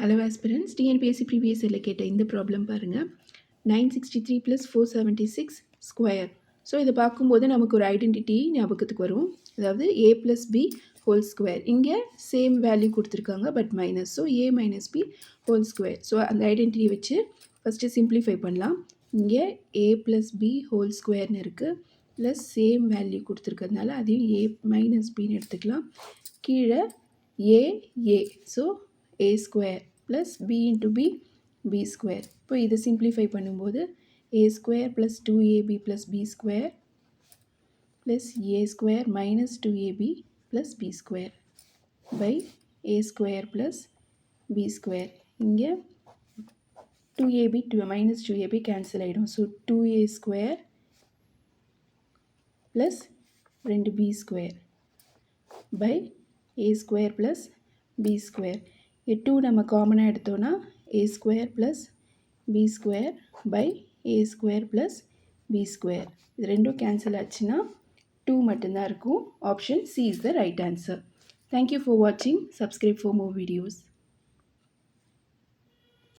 Hello aspirants, TNPSC previous இயரில் கேட்ட இந்த ப்ராப்ளம் பாருங்கள். 963 + 476 ஸ்கொயர். ஸோ இதை பார்க்கும்போது நமக்கு ஒரு ஐடென்டிட்டி ஞாபகத்துக்கு வரும். அதாவது a + b ஹோல் ஸ்கொயர். இங்கே சேம் வேல்யூ கொடுத்துருக்காங்க, but minus. So a - b whole square. So அந்த ஐடென்டிட்டி வச்சு ஃபஸ்ட்டு சிம்ப்ளிஃபை பண்ணலாம். இங்கே a + b ஹோல் ஸ்கொயர்னு இருக்குது, ப்ளஸ் சேம் வேல்யூ கொடுத்துருக்கிறதுனால அதையும் a - bன்னு எடுத்துக்கலாம். கீழே a. So a square plus b into b square. இப்போ இதை சிம்ப்ளிஃபை பண்ணும்போது a square plus 2ab plus b square plus a square minus 2ab plus b square by a square plus b square. இங்கே 2ab மைனஸ் 2ab cancel ஆகிடும். So 2a square plus 2b square by a square plus b square. 2 நம்ம காமனாக எடுத்தோன்னா a square plus b square by a square plus b square. இது ரெண்டும் cancel ஆச்சுன்னா 2 மட்டும்தான் இருக்கும். Option C is the right answer. Thank you for வாட்சிங். Subscribe for more videos.